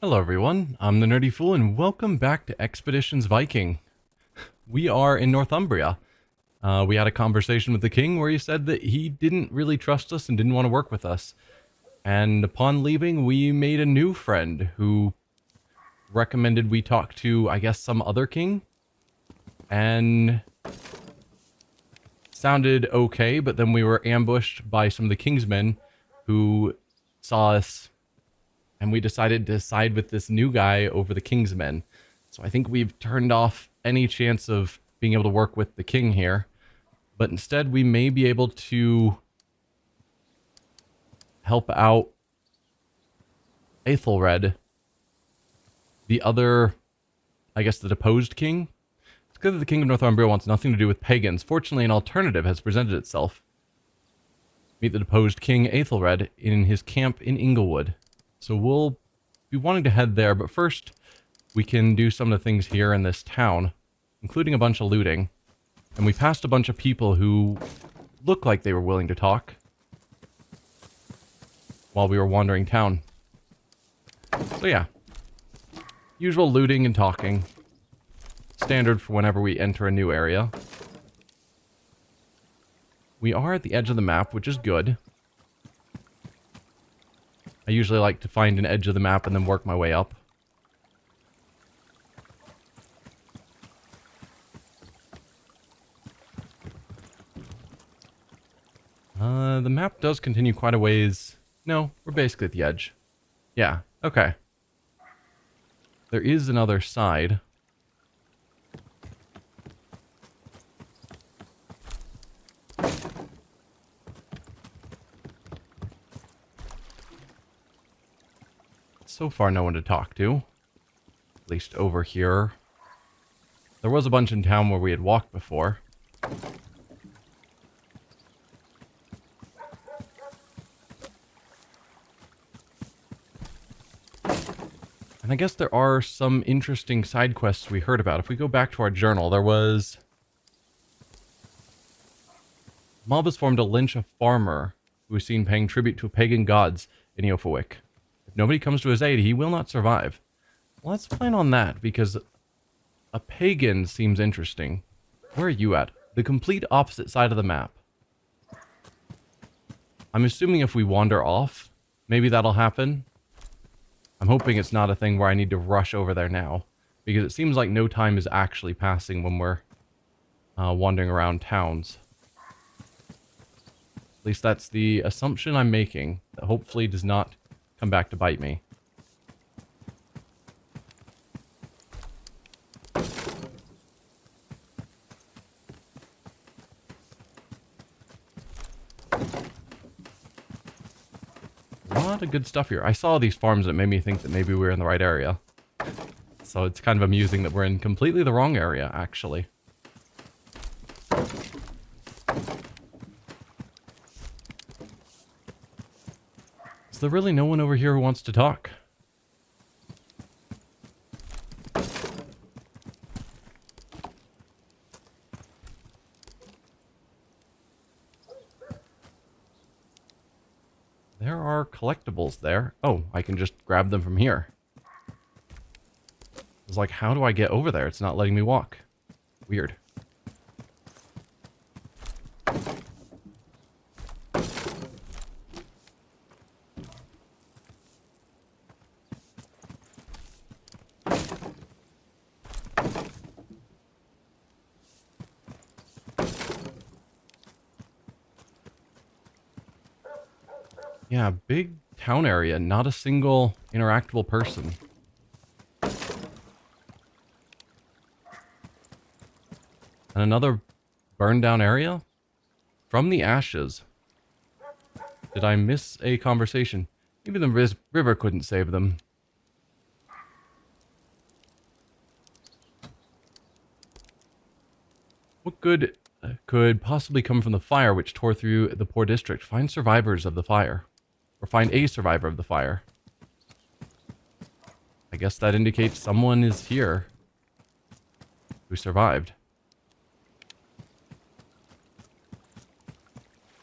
Hello everyone, I'm the Nerdy Fool and welcome back to Expeditions Viking. We are in Northumbria. We had a conversation with the king where he said that he didn't really trust us and didn't want to work with us. And upon leaving, we made a new friend who recommended we talk to, I guess, some other king. And sounded okay, but then we were ambushed by some of the king's men who saw us, and we decided to side with this new guy over the king's men. So I think we've turned off any chance of being able to work with the king here. But instead, we may be able to help out Aethelred, the other, I guess, the deposed king. It's good that the king of Northumbria wants nothing to do with pagans. Fortunately, an alternative has presented itself. Meet the deposed king Aethelred in his camp in Inglewood. So we'll be wanting to head there, but first we can do some of the things here in this town, including a bunch of looting. And we passed a bunch of people who looked like they were willing to talk while we were wandering town. So yeah, usual looting and talking. Standard for whenever we enter a new area. We are at the edge of the map, which is good. I usually like to find an edge of the map and then work my way up. The map does continue quite a ways. No, we're basically at the edge. Yeah, okay. There is another side. So far, no one to talk to. At least over here. There was a bunch in town where we had walked before. And I guess there are some interesting side quests we heard about. If we go back to our journal, there was... Mob has formed to lynch a farmer who is seen paying tribute to pagan gods in Eoforwic. If nobody comes to his aid, he will not survive. Well, let's plan on that, because a pagan seems interesting. Where are you at? The complete opposite side of the map. I'm assuming if we wander off, maybe that'll happen. I'm hoping it's not a thing where I need to rush over there now, because it seems like no time is actually passing when we're wandering around towns. At least that's the assumption I'm making, that hopefully does not come back to bite me. A lot of good stuff here. I saw these farms that made me think that maybe we were in the right area. So it's kind of amusing that we're in completely the wrong area, actually. Is there really no one over here who wants to talk? There are collectibles there. Oh, I can just grab them from here. I was like, how do I get over there? It's not letting me walk. Weird. Yeah, big town area, not a single interactable person. And another burned down area? From the ashes. Did I miss a conversation? Even the river couldn't save them. What good could possibly come from the fire which tore through the poor district? Find survivors of the fire. Or find a survivor of the fire. I guess that indicates someone is here who survived.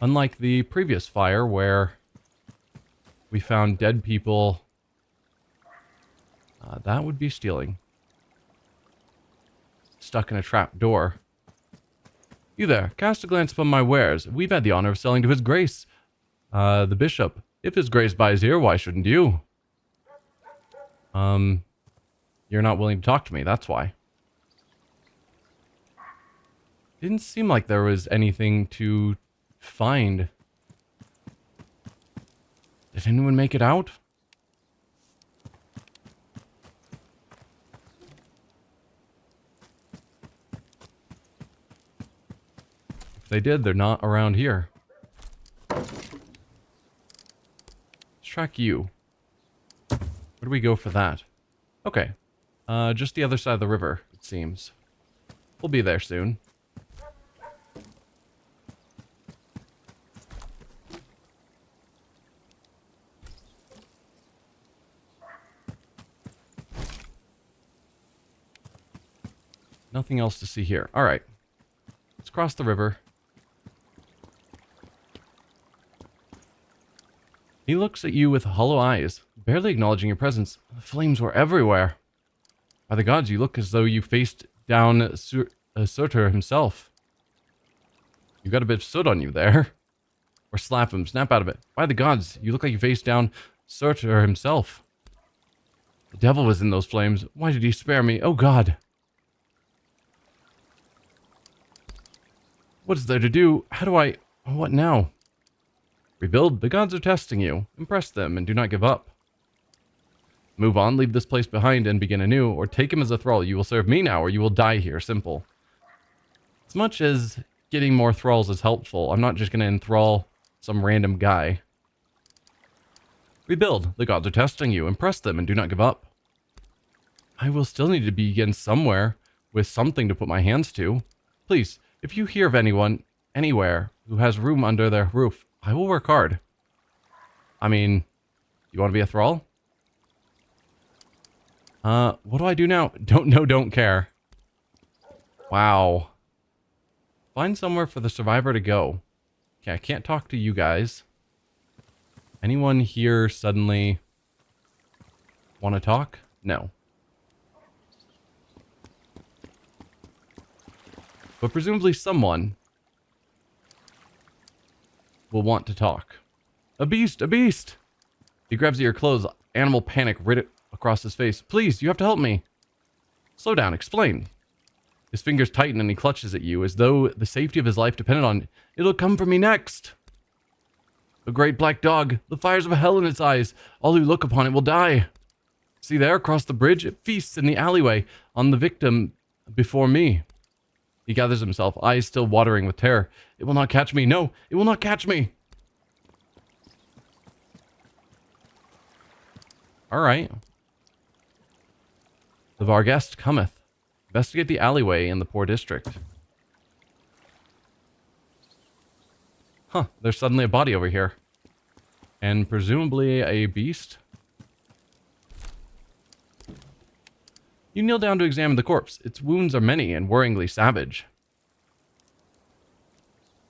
Unlike the previous fire where we found dead people That would be stealing. Stuck in a trap door. You there, cast a glance upon my wares. We've had the honor of selling to his grace, the bishop. If his grace buys here, why shouldn't you? You're not willing to talk to me, that's why. Didn't seem like there was anything to find. Did anyone make it out? If they did, they're not around here. Let's track you. Where do we go for that? Okay. Just the other side of the river, it seems. We'll be there soon. Nothing else to see here. Alright. Let's cross the river. He looks at you with hollow eyes, barely acknowledging your presence. The flames were everywhere. By the gods, you look as though you faced down Surtur himself. You got a bit of soot on you there. Or slap him, snap out of it. By the gods, you look like you faced down Surtur himself. The devil was in those flames. Why did he spare me? Oh god. What is there to do? How do I... What now? Rebuild. The gods are testing you. Impress them and do not give up. Move on, leave this place behind and begin anew, or take him as a thrall. You will serve me now, or you will die here. Simple. As much as getting more thralls is helpful, I'm not just going to enthrall some random guy. Rebuild. The gods are testing you. Impress them and do not give up. I will still need to begin somewhere with something to put my hands to. Please, if you hear of anyone, anywhere, who has room under their roof, I will work hard. I mean, you want to be a thrall? What do I do now? Don't know, don't care. Wow. Find somewhere for the survivor to go. Okay, I can't talk to you guys. Anyone here suddenly want to talk? No. But presumably someone will want to talk. A beast! A beast! He grabs at your clothes. Animal panic writ across his face. Please, you have to help me. Slow down, explain. His fingers tighten and he clutches at you as though the safety of his life depended on it. It'll come for me next. A great black dog, the fires of hell in its eyes. All who look upon it will die. See there, across the bridge, it feasts in the alleyway on the victim before me. He gathers himself, eyes still watering with terror. It will not catch me. No, it will not catch me. All right. The Varghest cometh. Investigate the alleyway in the poor district. Huh, there's suddenly a body over here. And presumably a beast. You kneel down to examine the corpse. Its wounds are many and worryingly savage.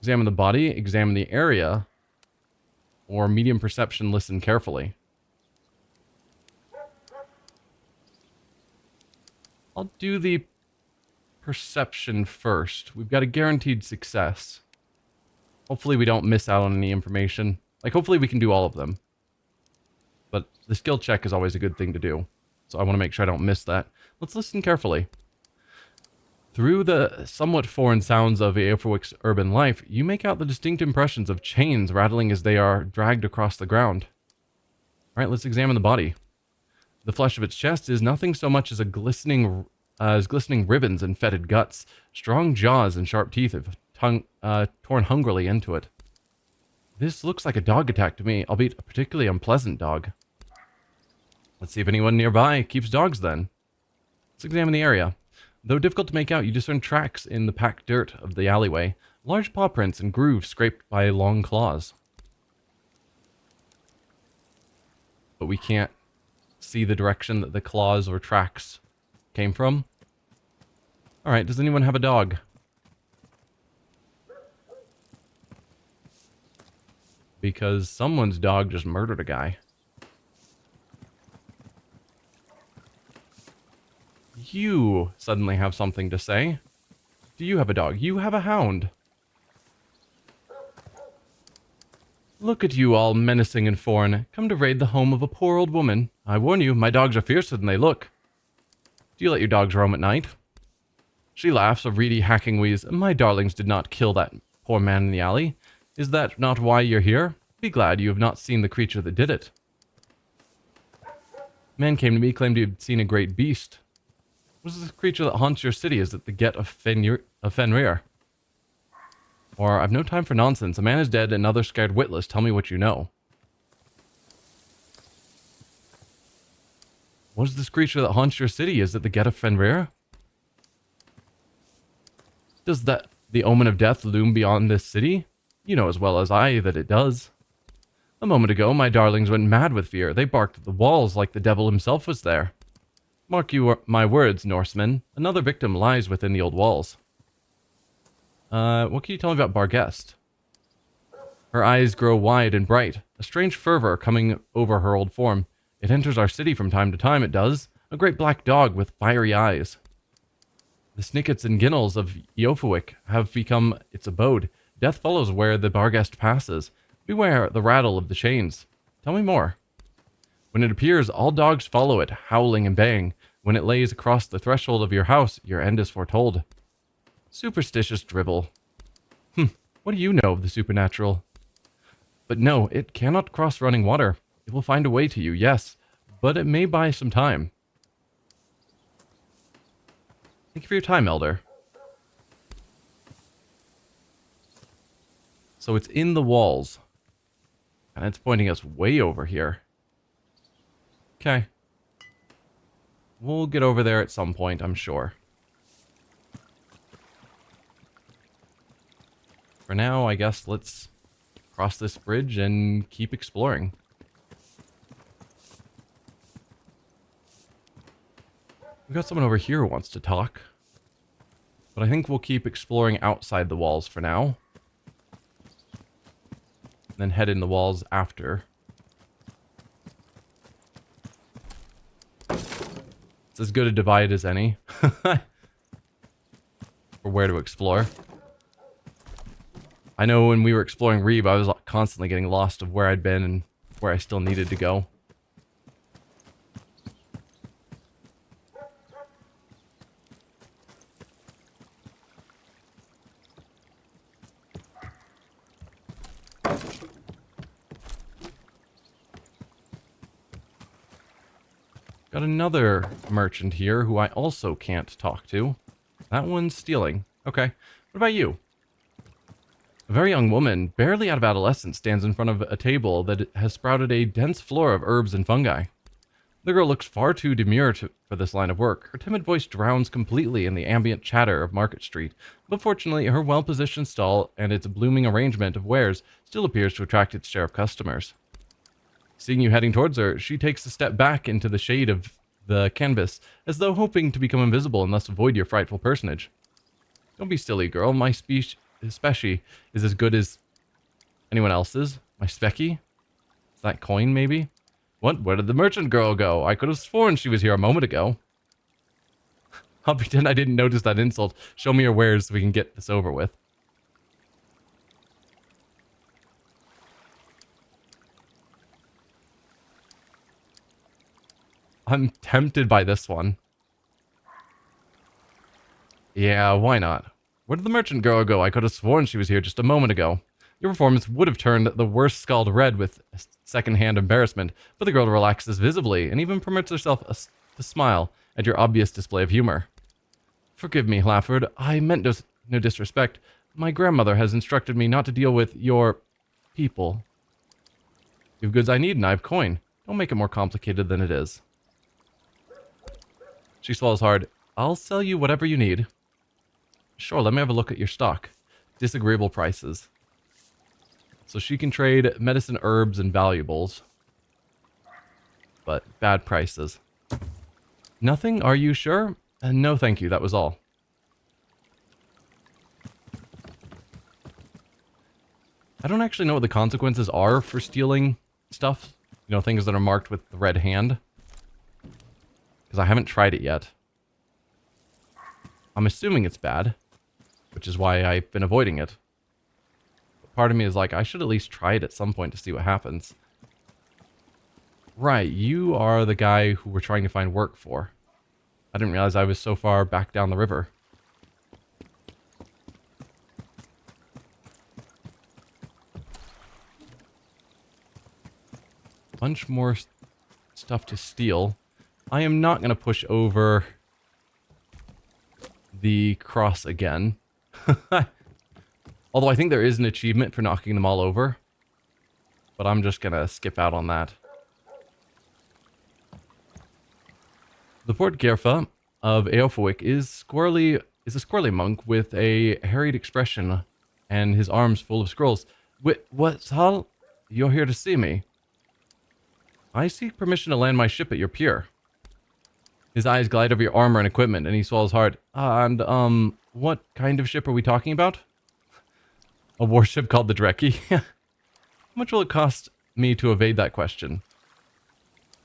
Examine the body, examine the area, or medium perception, listen carefully. I'll do the perception first. We've got a guaranteed success. Hopefully we don't miss out on any information. Like, hopefully we can do all of them. But the skill check is always a good thing to do. So I want to make sure I don't miss that. Let's listen carefully. Through the somewhat foreign sounds of Eoforwic's urban life, you make out the distinct impressions of chains rattling as they are dragged across the ground. Alright, let's examine the body. The flesh of its chest is nothing so much as glistening ribbons and fetid guts. Strong jaws and sharp teeth have torn hungrily into it. This looks like a dog attack to me, albeit a particularly unpleasant dog. Let's see if anyone nearby keeps dogs then. Let's examine the area. Though difficult to make out, you discern tracks in the packed dirt of the alleyway. Large paw prints and grooves scraped by long claws. But we can't see the direction that the claws or tracks came from. Alright, does anyone have a dog? Because someone's dog just murdered a guy. you suddenly have something to say. Do you have a dog? You have a hound. Look at you all menacing and foreign, come to raid the home of a poor old woman. I warn you, my dogs are fiercer than they look. Do you let your dogs roam at night? She laughs, a reedy hacking wheeze. My darlings did not kill that poor man in the alley. Is that not why you're here? Be glad you have not seen the creature that did it. Man came to me, claimed he had seen a great beast. What is this creature that haunts your city? Is it the Get of Fenrir? Or, I've no time for nonsense. A man is dead and others scared witless. Tell me what you know. What is this creature that haunts your city? Is it the Get of Fenrir? Does the omen of death loom beyond this city? You know as well as I that it does. A moment ago, my darlings went mad with fear. They barked at the walls like the devil himself was there. Mark you my words, Norsemen. Another victim lies within the old walls. What can you tell me about Barghest? Her eyes grow wide and bright, a strange fervor coming over her old form. It enters our city from time to time, it does. A great black dog with fiery eyes. The snickets and ginnels of Eoforwic have become its abode. Death follows where the Barghest passes. Beware the rattle of the chains. Tell me more. When it appears, all dogs follow it, howling and baying. When it lays across the threshold of your house, your end is foretold. Superstitious drivel. What do you know of the supernatural? But no, it cannot cross running water. It will find a way to you, yes, but it may buy some time. Thank you for your time, Elder. So it's in the walls. And it's pointing us way over here. Okay. We'll get over there at some point, I'm sure. For now, I guess let's cross this bridge and keep exploring. We've got someone over here who wants to talk. But I think we'll keep exploring outside the walls for now. And then head in the walls after. It's as good a divide as any. For where to explore. I know when we were exploring Reeve, I was constantly getting lost of where I'd been and where I still needed to go. Got another merchant here who I also can't talk to. That one's stealing. Okay. What about you? A very young woman, barely out of adolescence, stands in front of a table that has sprouted a dense floor of herbs and fungi. The girl looks far too demure for this line of work. Her timid voice drowns completely in the ambient chatter of Market Street, but fortunately her well-positioned stall and its blooming arrangement of wares still appears to attract its share of customers. Seeing you heading towards her, she takes a step back into the shade of the canvas, as though hoping to become invisible and thus avoid your frightful personage. Don't be silly, girl. My specie is as good as anyone else's. My specky? Is that coin, maybe? What? Where did the merchant girl go? I could have sworn she was here a moment ago. I'll pretend I didn't notice that insult. Show me your wares so we can get this over with. I'm tempted by this one. Yeah, why not? Where did the merchant girl go? I could have sworn she was here just a moment ago. Your performance would have turned the worst scald red with second-hand embarrassment, but the girl relaxes visibly and even permits herself to smile at your obvious display of humor. Forgive me, Hlafford. I meant no disrespect. My grandmother has instructed me not to deal with your people. You have goods I need and I have coin. Don't make it more complicated than it is. She swallows hard. I'll sell you whatever you need. Sure, let me have a look at your stock. Disagreeable prices. So she can trade medicine, herbs, and valuables. But bad prices. Nothing? Are you sure? No, thank you. That was all. I don't actually know what the consequences are for stealing stuff. You know, things that are marked with the red hand. Because I haven't tried it yet. I'm assuming it's bad, which is why I've been avoiding it. But part of me is like, I should at least try it at some point to see what happens. Right, you are the guy who we're trying to find work for. I didn't realize I was so far back down the river. Bunch more stuff to steal. I am not going to push over the cross again. Although I think there is an achievement for knocking them all over. But I'm just going to skip out on that. The Port Gerfa of Eoforwic is a squirrely monk with a harried expression and his arms full of scrolls. What's Hal? You're here to see me. I seek permission to land my ship at your pier. His eyes glide over your armor and equipment, and he swallows hard. What kind of ship are we talking about? A warship called the Drekki? How much will it cost me to evade that question?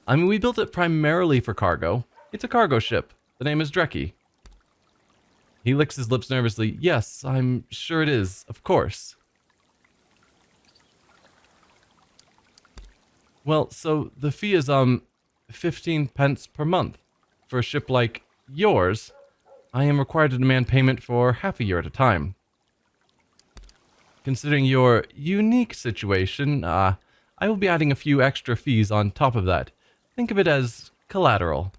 I mean, we built it primarily for cargo. It's a cargo ship. The name is Drekki. He licks his lips nervously. Yes, I'm sure it is. Of course. Well, so the fee is 15 pence per month. For a ship like yours, I am required to demand payment for half a year at a time. Considering your unique situation, I will be adding a few extra fees on top of that. Think of it as collateral.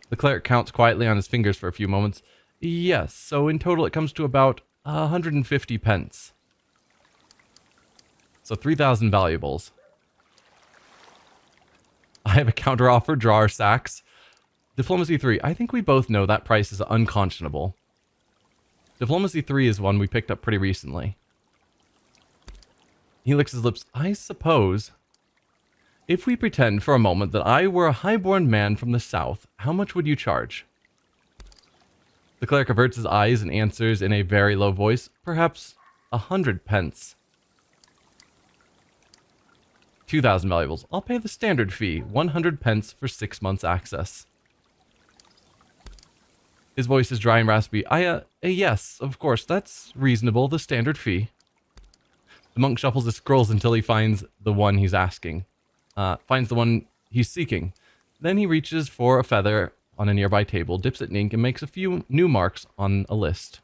The cleric counts quietly on his fingers for a few moments. Yes, so in total it comes to about 150 pence. So 3,000 valuables. I have a counteroffer, draw our sacks. Diplomacy 3. I think we both know that price is unconscionable. Diplomacy 3 is one we picked up pretty recently. He licks his lips. I suppose, if we pretend for a moment that I were a highborn man from the south, how much would you charge? The cleric averts his eyes and answers in a very low voice. Perhaps 100 pence. 2,000 valuables. I'll pay the standard fee, 100 pence for 6 months access. His voice is dry and raspy. Yes, of course, that's reasonable, the standard fee. The monk shuffles his scrolls until he finds the one he's asking. Finds the one he's seeking. Then he reaches for a feather on a nearby table, dips it in ink, and makes a few new marks on a list.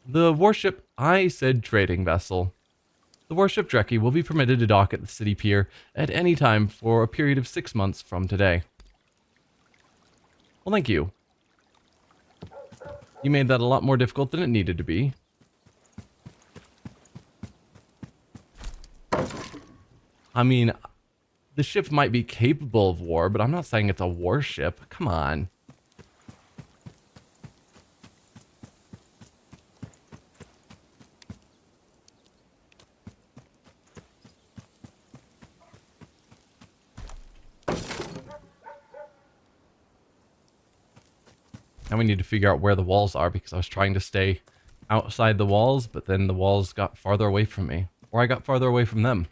The warship, I said trading vessel. The warship Drekki will be permitted to dock at the city pier at any time for a period of 6 months from today. Well, thank you. You made that a lot more difficult than it needed to be. I mean, the ship might be capable of war, but I'm not saying it's a warship. Come on. Now we need to figure out where the walls are, because I was trying to stay outside the walls, but then the walls got farther away from me. Or I got farther away from them.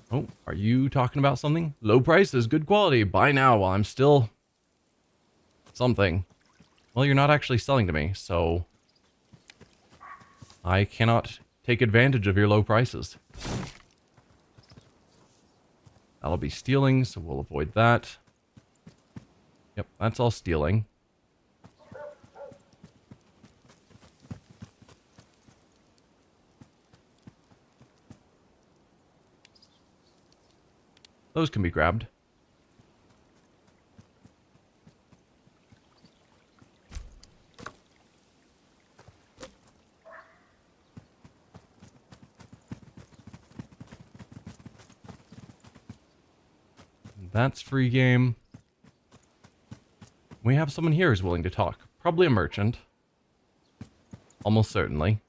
Oh, are you talking about something? Low prices, good quality. Buy now while I'm still... something. Well, you're not actually selling to me, so... I cannot take advantage of your low prices. That'll be stealing, so we'll avoid that. Yep, that's all stealing. Those can be grabbed. That's free game. We have someone here who's willing to talk. Probably a merchant. Almost certainly.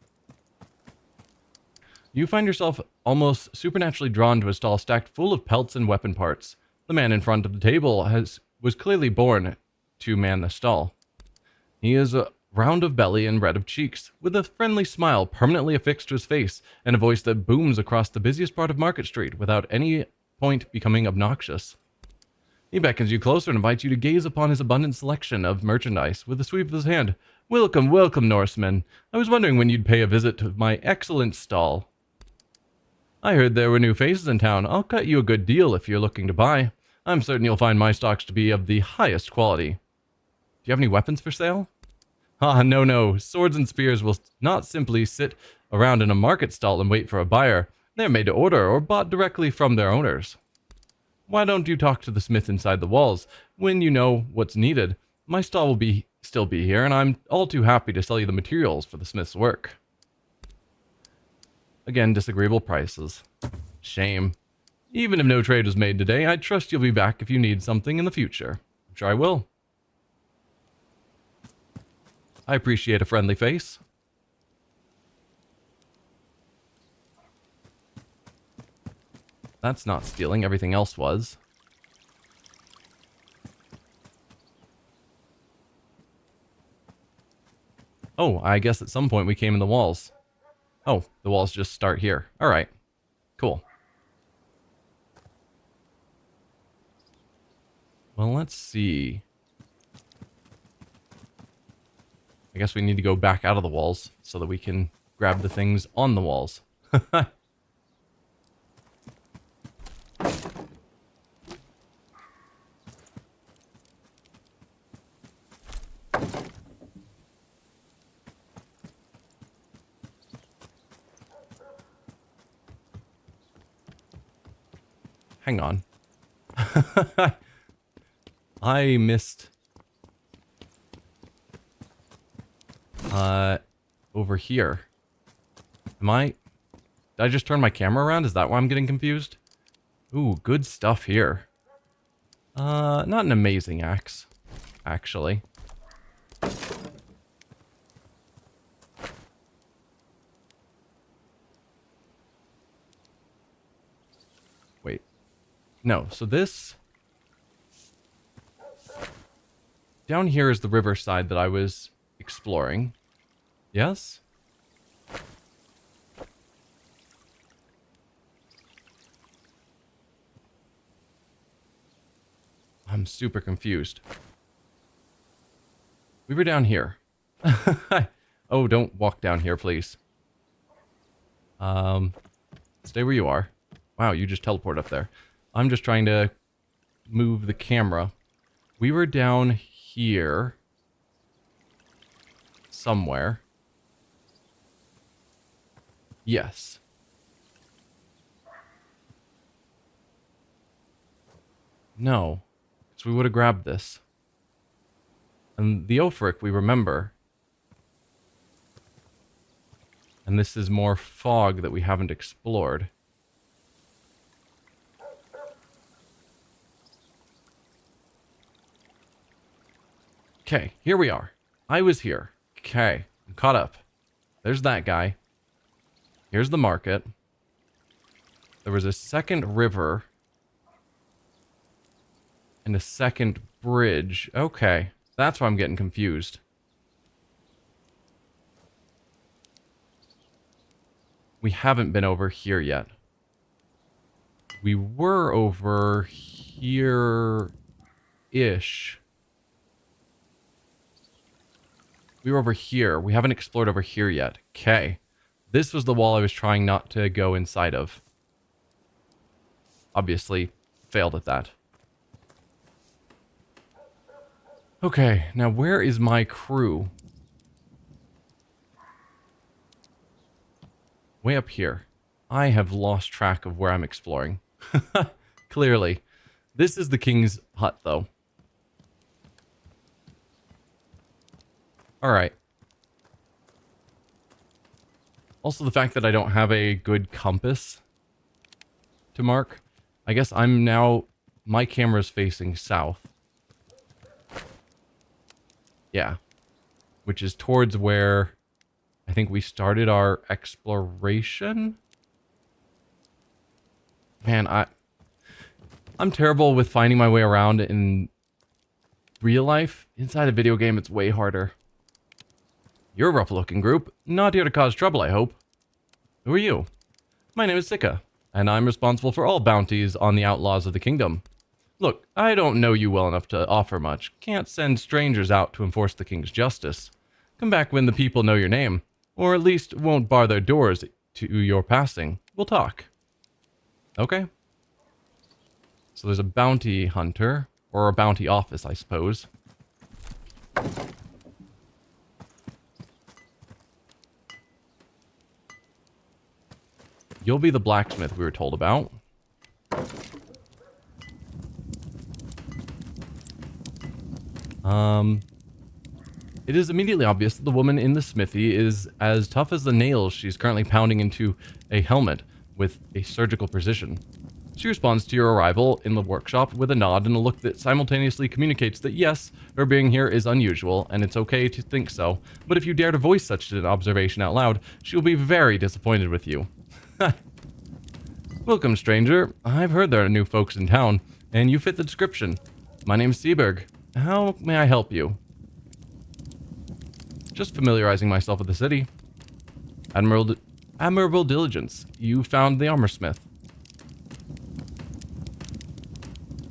You find yourself almost supernaturally drawn to a stall stacked full of pelts and weapon parts. The man in front of the table was clearly born to man the stall. He is round of belly and red of cheeks, with a friendly smile permanently affixed to his face, and a voice that booms across the busiest part of Market Street without any point becoming obnoxious. He beckons you closer and invites you to gaze upon his abundant selection of merchandise with a sweep of his hand. Welcome, welcome, Norsemen. I was wondering when you'd pay a visit to my excellent stall. I heard there were new faces in town. I'll cut you a good deal if you're looking to buy. I'm certain you'll find my stocks to be of the highest quality. Do you have any weapons for sale? Ah, no, no. Swords and spears will not simply sit around in a market stall and wait for a buyer. They're made to order or bought directly from their owners. Why don't you talk to the smith inside the walls? When you know what's needed, my stall will still be here, and I'm all too happy to sell you the materials for the smith's work. Again, disagreeable prices. Shame. Even if no trade was made today, I trust you'll be back if you need something in the future. I'm sure I will. I appreciate a friendly face. That's not stealing. Everything else was. Oh, I guess at some point we came in the walls. Oh, the walls just start here. All right. Cool. Well, let's see. I guess we need to go back out of the walls so that we can grab the things on the walls. Hang on. I missed... over here. Did I just turn my camera around? Is that why I'm getting confused? Ooh, good stuff here. Not an amazing axe, actually. Wait. No, so this... Down here is the riverside that I was exploring. Yes? I'm super confused. We were down here. Oh, don't walk down here, please. Stay where you are. Wow, you just teleported up there. I'm just trying to move the camera. We were down here. Somewhere. Yes. No. Because we would have grabbed this. And the Eoforwic we remember. And this is more fog that we haven't explored. Okay, here we are. I was here. Okay, I'm caught up. There's that guy. Here's the market. There was a second river. And a second bridge. Okay, that's why I'm getting confused. We haven't been over here yet. We were over here-ish. We were over here. We haven't explored over here yet. Okay. This was the wall I was trying not to go inside of. Obviously, failed at that. Okay, now where is my crew? Way up here. I have lost track of where I'm exploring. Clearly. This is the king's hut, though. Alright. Also, the fact that I don't have a good compass to mark. I guess I'm now... My camera's facing south. Yeah. Which is towards where I think we started our exploration. Man, I'm terrible with finding my way around in real life. Inside a video game, it's way harder. You're a rough-looking group. Not here to cause trouble, I hope. Who are you? My name is Sika, and I'm responsible for all bounties on the outlaws of the kingdom. Look, I don't know you well enough to offer much. Can't send strangers out to enforce the king's justice. Come back when the people know your name, or at least won't bar their doors to your passing. We'll talk. Okay. So there's a bounty hunter, or a bounty office, I suppose. You'll be the blacksmith we were told about. It is immediately obvious that the woman in the smithy is as tough as the nails she's currently pounding into a helmet with a surgical precision. She responds to your arrival in the workshop with a nod and a look that simultaneously communicates that yes, her being here is unusual, and it's okay to think so, but if you dare to voice such an observation out loud, she will be very disappointed with you. Welcome, stranger. I've heard there are new folks in town, and you fit the description. My name's Seaberg. How may I help you? Just familiarizing myself with the city. Admirable diligence. You found the armorsmith.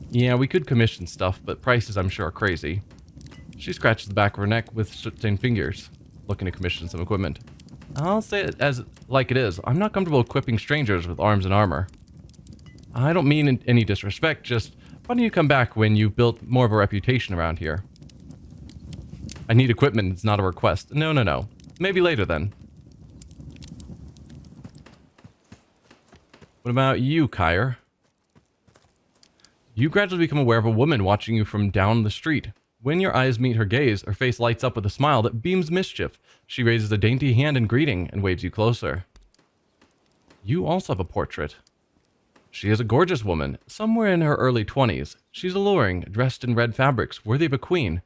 Yeah, we could commission stuff, but prices I'm sure are crazy. She scratches the back of her neck with soot-stained fingers, looking to commission some equipment. I'll say it as like it is. I'm not comfortable equipping strangers with arms and armor. I don't mean any disrespect, just why don't you come back when you've built more of a reputation around here? I need equipment, it's not a request. No. Maybe later then. What about you, Kyre? You gradually become aware of a woman watching you from down the street. When your eyes meet her gaze, her face lights up with a smile that beams mischief. She raises a dainty hand in greeting and waves you closer. You also have a portrait. She is a gorgeous woman, somewhere in her early 20s. She's alluring, dressed in red fabrics, worthy of a queen.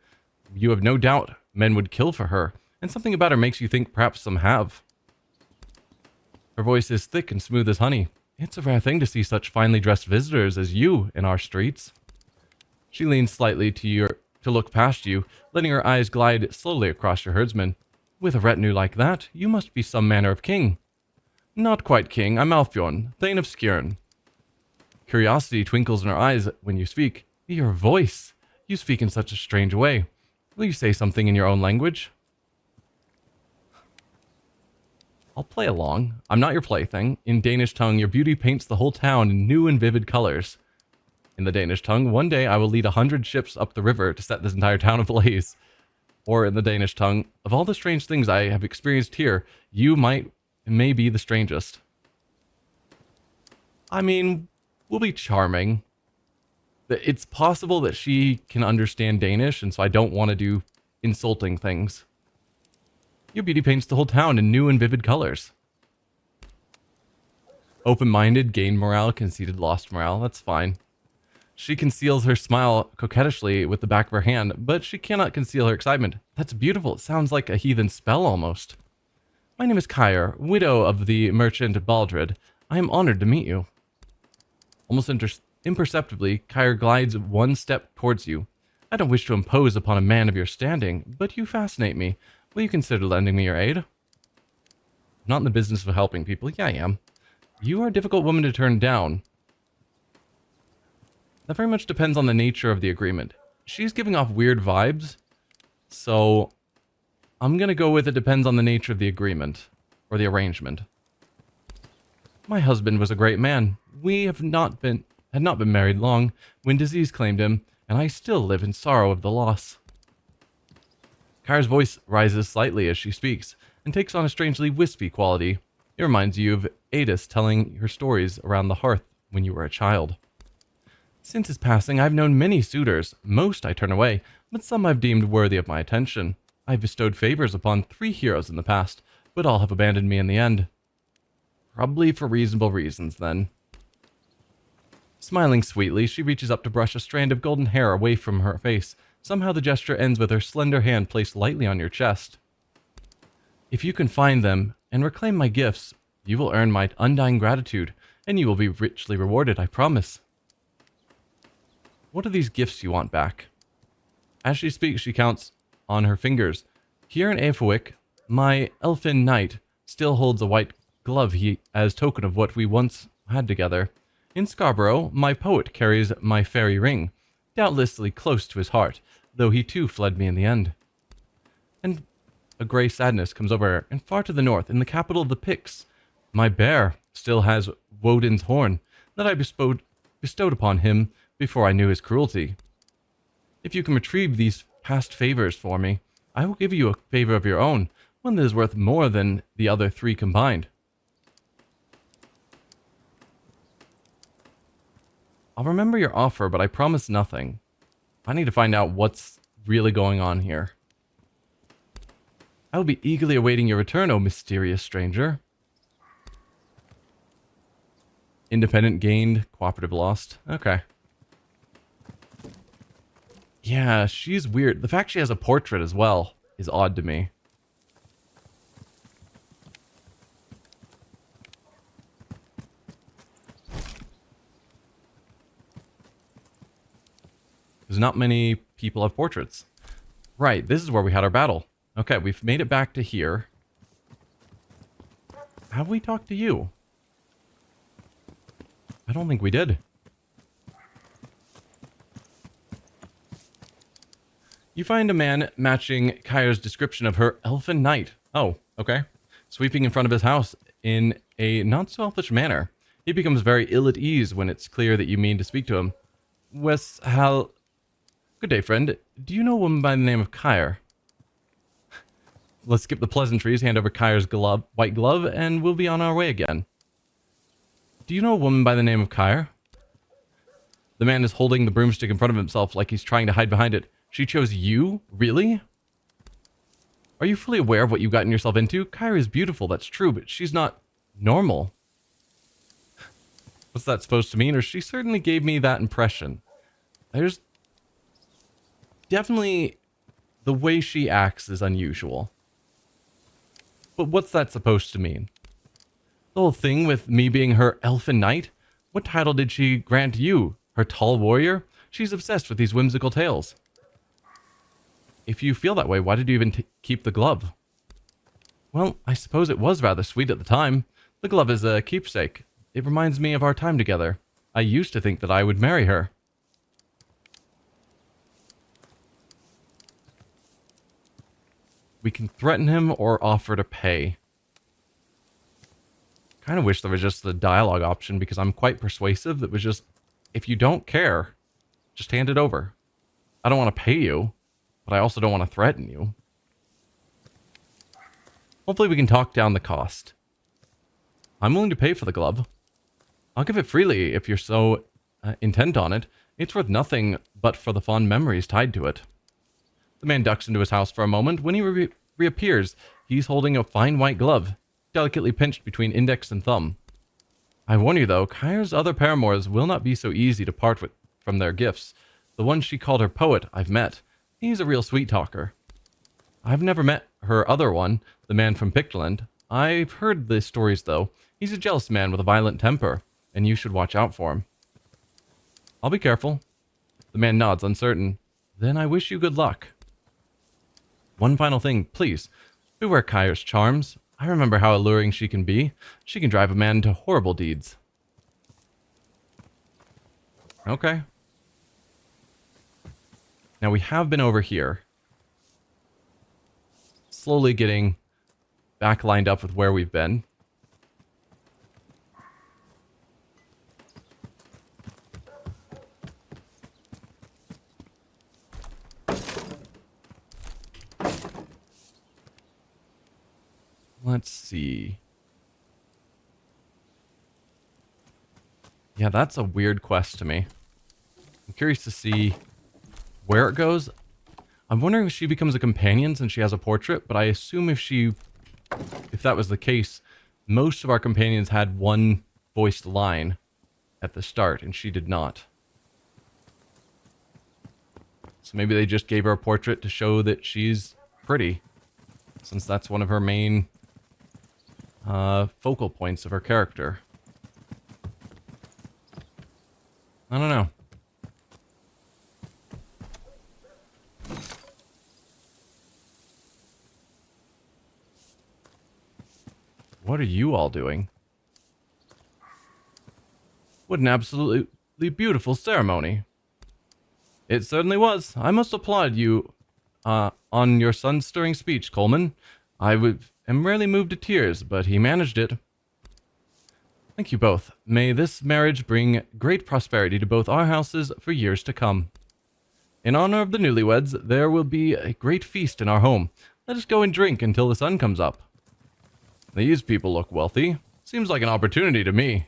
You have no doubt men would kill for her, and something about her makes you think perhaps some have. Her voice is thick and smooth as honey. It's a rare thing to see such finely dressed visitors as you in our streets. She leans slightly to look past you, letting her eyes glide slowly across your herdsman. With a retinue like that, you must be some manner of king. Not quite king, I'm Alfbjorn, Thane of Skjern. Curiosity twinkles in her eyes when you speak. Your voice! You speak in such a strange way. Will you say something in your own language? I'll play along. I'm not your plaything. In Danish tongue, your beauty paints the whole town in new and vivid colors. In the Danish tongue, one day I will lead 100 ships up the river to set this entire town ablaze. Or in the Danish tongue, of all the strange things I have experienced here, you may be the strangest. I mean, we'll be charming. It's possible that she can understand Danish, and so I don't want to do insulting things. Your beauty paints the whole town in new and vivid colors. Open-minded, gained morale, conceited, lost morale. That's fine. She conceals her smile coquettishly with the back of her hand, but she cannot conceal her excitement. That's beautiful. It sounds like a heathen spell almost. My name is Kyre, widow of the merchant Baldred. I am honored to meet you. Almost imperceptibly, Kyre glides one step towards you. I don't wish to impose upon a man of your standing, but you fascinate me. Will you consider lending me your aid? I'm not in the business of helping people. Yeah, I am. You are a difficult woman to turn down. That very much depends on the nature of the agreement. She's giving off weird vibes, so I'm going to go with it depends on the nature of the agreement, or the arrangement. My husband was a great man. We had not been married long when disease claimed him, and I still live in sorrow of the loss. Kyre's voice rises slightly as she speaks, and takes on a strangely wispy quality. It reminds you of Adis telling her stories around the hearth when you were a child. Since his passing, I've known many suitors. Most I turn away, but some I've deemed worthy of my attention. I've bestowed favors upon 3 heroes in the past, but all have abandoned me in the end. Probably for reasonable reasons, then. Smiling sweetly, she reaches up to brush a strand of golden hair away from her face. Somehow the gesture ends with her slender hand placed lightly on your chest. If you can find them and reclaim my gifts, you will earn my undying gratitude, and you will be richly rewarded, I promise. What are these gifts you want back? As she speaks, she counts on her fingers. Here in Eoforwic, my elfin knight still holds a white glove as token of what we once had together. In Scarborough, my poet carries my fairy ring, doubtlessly close to his heart, though he too fled me in the end. And a grey sadness comes over her, and far to the north, in the capital of the Picts, my bear still has Woden's horn that I bestowed upon him before I knew his cruelty. If you can retrieve these past favors for me, I will give you a favor of your own, one that is worth more than the other three combined. I'll remember your offer, but I promise nothing. I need to find out what's really going on here. I will be eagerly awaiting your return, O mysterious stranger. Independent gained, cooperative lost. Okay. Yeah, she's weird. The fact she has a portrait as well is odd to me. Because not many people have portraits. Right, this is where we had our battle. Okay, we've made it back to here. Have we talked to you? I don't think we did. You find a man matching Kyra's description of her elfin knight. Oh, okay. Sweeping in front of his house in a not-selfish manner. He becomes very ill at ease when it's clear that you mean to speak to him. Good day, friend. Do you know a woman by the name of Kyre? Let's skip the pleasantries, hand over Kyre's white glove, and we'll be on our way again. Do you know a woman by the name of Kyre? The man is holding the broomstick in front of himself like he's trying to hide behind it. She chose you? Really? Are you fully aware of what you've gotten yourself into? Kyre is beautiful, that's true, but she's not normal. What's that supposed to mean? Or she certainly gave me that impression. There's definitely the way she acts is unusual. But what's that supposed to mean? The whole thing with me being her elfin knight? What title did she grant you? Her tall warrior? She's obsessed with these whimsical tales. If you feel that way, why did you even keep the glove? Well, I suppose it was rather sweet at the time. The glove is a keepsake. It reminds me of our time together. I used to think that I would marry her. We can threaten him or offer to pay. Kind of wish there was just the dialogue option because I'm quite persuasive that was just, if you don't care, just hand it over. I don't want to pay you, but I also don't want to threaten you. Hopefully we can talk down the cost. I'm willing to pay for the glove. I'll give it freely if you're so intent on it. It's worth nothing but for the fond memories tied to it. The man ducks into his house for a moment. When he reappears, he's holding a fine white glove, delicately pinched between index and thumb. I warn you though, Kyre's other paramours will not be so easy to part with from their gifts. The one she called her poet, I've met. He's a real sweet talker. I've never met her other one, the man from Pictland. I've heard the stories though. He's a jealous man with a violent temper, and you should watch out for him. I'll be careful. The man nods, uncertain. Then I wish you good luck. One final thing, please. Beware Kyre's charms. I remember how alluring she can be. She can drive a man into horrible deeds. Okay. Now we have been over here. Slowly getting back lined up with where we've been. Let's see. Yeah, that's a weird quest to me. I'm curious to see where it goes. I'm wondering if she becomes a companion since she has a portrait, but I assume if that was the case, most of our companions had one voiced line at the start, and she did not. So maybe they just gave her a portrait to show that she's pretty, since that's one of her main focal points of her character. I don't know. What are you all doing? What an absolutely beautiful ceremony. It certainly was. I must applaud you on your son's stirring speech, Coleman. Am rarely moved to tears, but he managed it. Thank you both. May this marriage bring great prosperity to both our houses for years to come. In honor of the newlyweds, there will be a great feast in our home. Let us go and drink until the sun comes up. These people look wealthy. Seems like an opportunity to me.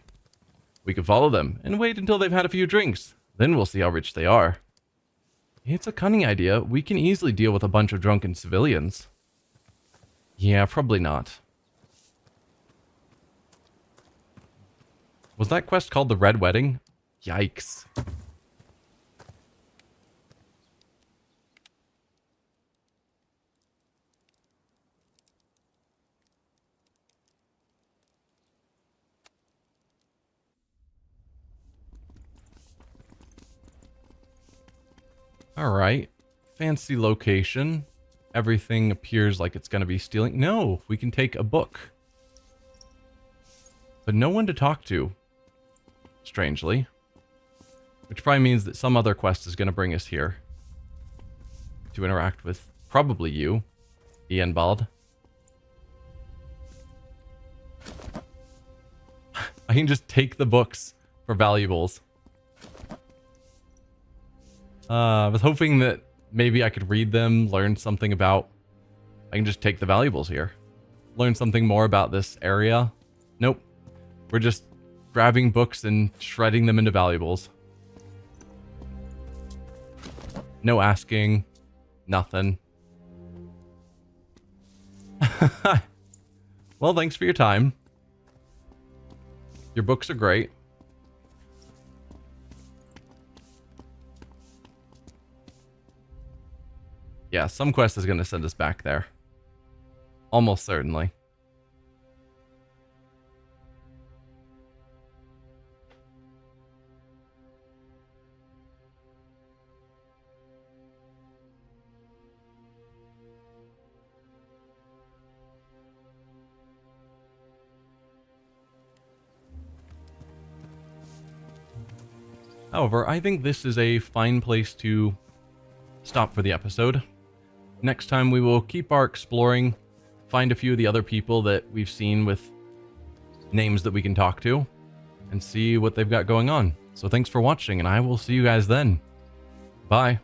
We could follow them and wait until they've had a few drinks. Then we'll see how rich they are. It's a cunning idea. We can easily deal with a bunch of drunken civilians. Yeah, probably not. Was that quest called the Red Wedding? Yikes. Alright. Fancy location. Everything appears like it's going to be stealing. No, we can take a book. But no one to talk to. Strangely. Which probably means that some other quest is going to bring us here. To interact with probably you, Ian Bald. I can just take the books for valuables. I was hoping that maybe I could read them, learn something about... I can just take the valuables here. Learn something more about this area. Nope. We're just grabbing books and shredding them into valuables. No asking. Nothing. Well, thanks for your time. Your books are great. Yeah, some quest is going to send us back there. Almost certainly. However, I think this is a fine place to stop for the episode. Next time we will keep our exploring, find a few of the other people that we've seen with names that we can talk to, and see what they've got going on. So thanks for watching, and I will see you guys then. Bye.